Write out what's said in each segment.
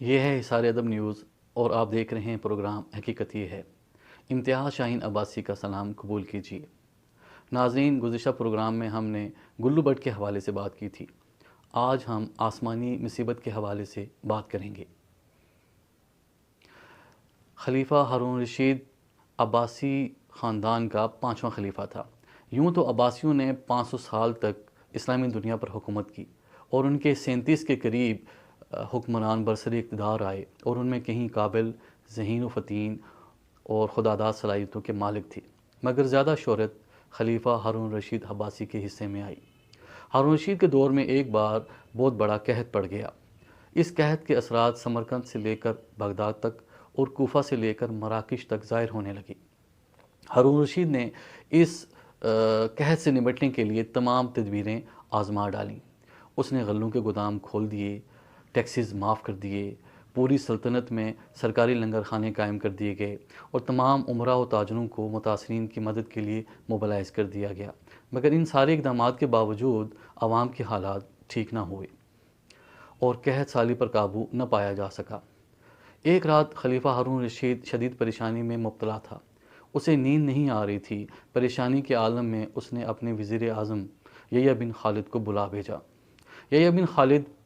یہ ہے حصار ادب نیوز اور آپ دیکھ رہے ہیں پروگرام حقیقت یہ ہے۔ امتیاز شاہین عباسی کا سلام قبول کیجیے۔ ناظرین، گزشتہ پروگرام میں ہم نے گلو بٹ کے حوالے سے بات کی تھی۔ آج ہم آسمانی مصیبت کے حوالے سے بات کریں گے۔ خلیفہ ہارون رشید عباسی خاندان کا 5واں خلیفہ تھا۔ یوں تو عباسیوں نے 500 سال تک اسلامی دنیا پر حکومت کی اور ان کے 37 کے قریب حکمران برسر اقتدار آئے اور ان میں کہیں قابل، ذہین و فطین اور خداداد صلاحیتوں کے مالک تھے، مگر زیادہ شہرت خلیفہ ہارون رشید عباسی کے حصے میں آئی۔ ہارون رشید کے دور میں ایک بار بہت بڑا قحط پڑ گیا۔ اس قحط کے اثرات سمرقند سے لے کر بغداد تک اور کوفہ سے لے کر مراکش تک ظاہر ہونے لگی۔ ہارون رشید نے اس قحط سے نمٹنے کے لیے تمام تدبیریں آزما ڈالیں۔ اس نے غلوں کے گودام کھول دیے، ٹیکسز معاف کر دیے، پوری سلطنت میں سرکاری لنگر خانے قائم کر دیے گئے اور تمام امراء و تاجروں کو متاثرین کی مدد کے لیے موبلائز کر دیا گیا، مگر ان سارے اقدامات کے باوجود عوام کے حالات ٹھیک نہ ہوئے اور قحط سالی پر قابو نہ پایا جا سکا۔ ایک رات خلیفہ ہارون رشید شدید پریشانی میں مبتلا تھا۔ اسے نیند نہیں آ رہی تھی۔ پریشانی کے عالم میں اس نے اپنے وزیر اعظم یحییٰ بن خالد کو بلا بھیجا۔ یحییٰ بن خالد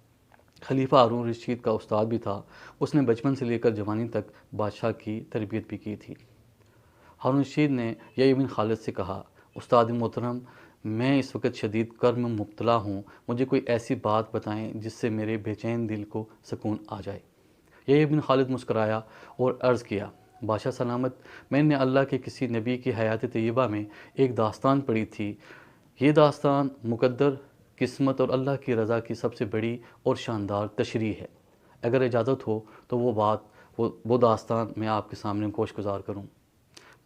خلیفہ ہارون رشید کا استاد بھی تھا۔ اس نے بچپن سے لے کر جوانی تک بادشاہ کی تربیت بھی کی تھی۔ ہارون رشید نے یحییٰ بن خالد سے کہا، استاد محترم، میں اس وقت شدید کرب میں مبتلا ہوں، مجھے کوئی ایسی بات بتائیں جس سے میرے بے چین دل کو سکون آ جائے۔ یحییٰ بن خالد مسکرایا اور عرض کیا، بادشاہ سلامت، میں نے اللہ کے کسی نبی کی حیات طیبہ میں ایک داستان پڑھی تھی۔ یہ داستان مقدر، قسمت اور اللہ کی رضا کی سب سے بڑی اور شاندار تشریح ہے۔ اگر اجازت ہو تو وہ داستان میں آپ کے سامنے گوش گزار کروں۔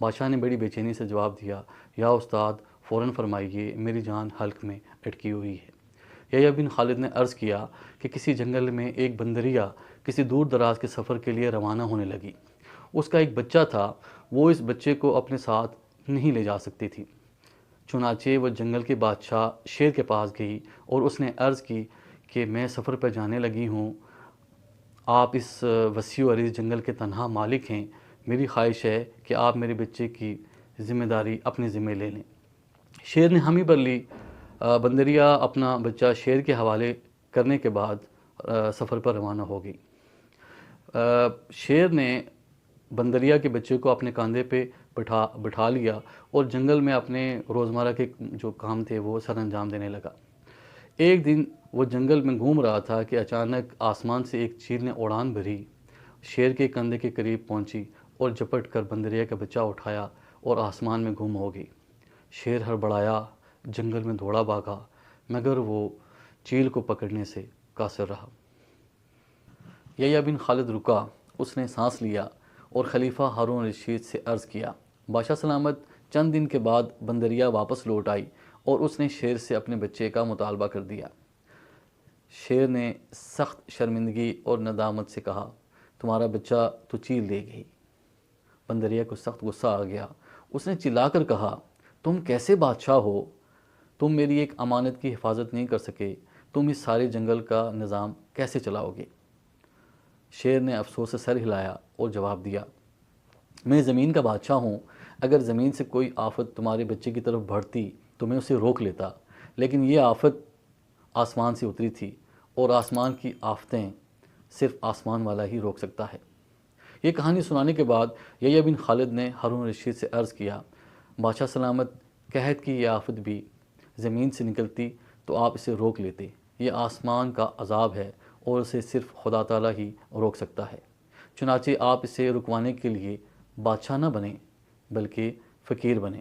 بادشاہ نے بڑی بے چینی سے جواب دیا، یا استاد، فوراً فرمائیے، میری جان حلق میں اٹکی ہوئی ہے۔ یحییٰ بن خالد نے عرض کیا کہ کسی جنگل میں ایک بندریہ کسی دور دراز کے سفر کے لیے روانہ ہونے لگی۔ اس کا ایک بچہ تھا، وہ اس بچے کو اپنے ساتھ نہیں لے جا سکتی تھی۔ چنانچہ وہ جنگل کے بادشاہ شیر کے پاس گئی اور اس نے عرض کی کہ میں سفر پر جانے لگی ہوں، آپ اس وسیع و عریض جنگل کے تنہا مالک ہیں، میری خواہش ہے کہ آپ میرے بچے کی ذمہ داری اپنے ذمہ لے لیں۔ شیر نے حامی بھر لی۔ بندریہ اپنا بچہ شیر کے حوالے کرنے کے بعد سفر پر روانہ ہو گئی۔ شیر نے بندریہ کے بچے کو اپنے کاندھے پہ بٹھا لیا اور جنگل میں اپنے روزمرہ کے جو کام تھے وہ سر انجام دینے لگا۔ ایک دن وہ جنگل میں گھوم رہا تھا کہ اچانک آسمان سے ایک چیل نے اڑان بھری، شیر کے کندھے کے قریب پہنچی اور جپٹ کر بندریہ کا بچہ اٹھایا اور آسمان میں گم ہو گئی۔ شیر ہڑبڑایا، جنگل میں دوڑا بھاگا، مگر وہ چیل کو پکڑنے سے قاصر رہا۔ یحییٰ بن خالد رکا، اس نے سانس لیا اور خلیفہ ہارون رشید سے عرض کیا، بادشاہ سلامت، چند دن کے بعد بندریہ واپس لوٹ آئی اور اس نے شیر سے اپنے بچے کا مطالبہ کر دیا۔ شیر نے سخت شرمندگی اور ندامت سے کہا، تمہارا بچہ تو چیل لے گئی۔ بندریہ کو سخت غصہ آ گیا۔ اس نے چلا کر کہا، تم کیسے بادشاہ ہو؟ تم میری ایک امانت کی حفاظت نہیں کر سکے، تم اس سارے جنگل کا نظام کیسے چلاؤ گے؟ شیر نے افسوس سے سر ہلایا اور جواب دیا، میں زمین کا بادشاہ ہوں، اگر زمین سے کوئی آفت تمہارے بچے کی طرف بڑھتی تو میں اسے روک لیتا، لیکن یہ آفت آسمان سے اتری تھی اور آسمان کی آفتیں صرف آسمان والا ہی روک سکتا ہے۔ یہ کہانی سنانے کے بعد یحییٰ بن خالد نے ہارون رشید سے عرض کیا، بادشاہ سلامت، قحط کی یہ آفت بھی زمین سے نکلتی تو آپ اسے روک لیتے، یہ آسمان کا عذاب ہے اور اسے صرف خدا تعالیٰ ہی روک سکتا ہے، چنانچہ آپ اسے رکوانے کے لیے بادشاہ نہ بنیں بلکہ فقیر بنیں،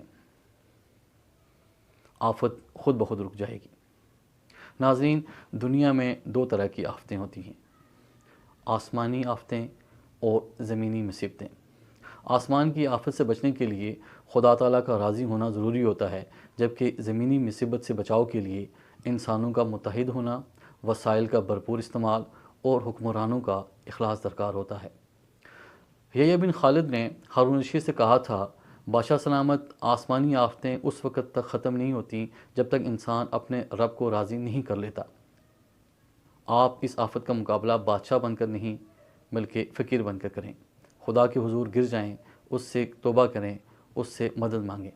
آفت خود بخود رک جائے گی۔ ناظرین، دنیا میں دو طرح کی آفتیں ہوتی ہیں، آسمانی آفتیں اور زمینی مصیبتیں۔ آسمان کی آفت سے بچنے کے لیے خدا تعالیٰ کا راضی ہونا ضروری ہوتا ہے، جبکہ زمینی مصیبت سے بچاؤ کے لیے انسانوں کا متحد ہونا، وسائل کا بھرپور استعمال اور حکمرانوں کا اخلاص درکار ہوتا ہے۔ یحییٰ بن خالد نے ہارون رشید سے کہا تھا، بادشاہ سلامت، آسمانی آفتیں اس وقت تک ختم نہیں ہوتی جب تک انسان اپنے رب کو راضی نہیں کر لیتا۔ آپ اس آفت کا مقابلہ بادشاہ بن کر نہیں بلکہ فقیر بن کر کریں، خدا کے حضور گر جائیں، اس سے توبہ کریں، اس سے مدد مانگیں۔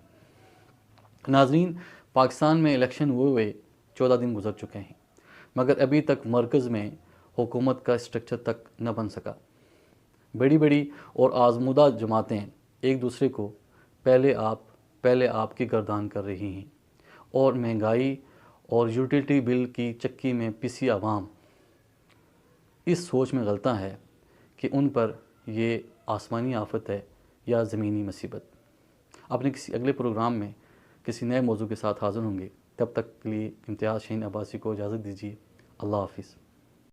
ناظرین، پاکستان میں الیکشن ہوئے 14 دن گزر چکے ہیں، مگر ابھی تک مرکز میں حکومت کا اسٹرکچر تک نہ بن سکا۔ بڑی بڑی اور آزمودہ جماعتیں ایک دوسرے کو پہلے آپ کی گردان کر رہی ہیں، اور مہنگائی اور یوٹیلٹی بل کی چکی میں پسی عوام اس سوچ میں غلطاں ہے کہ ان پر یہ آسمانی آفت ہے یا زمینی مصیبت۔ اپنے کسی اگلے پروگرام میں کسی نئے موضوع کے ساتھ حاضر ہوں گے، تب تک کے لیے امتیاز شہین عباسی کو اجازت دیجیے۔ اللہ حافظ۔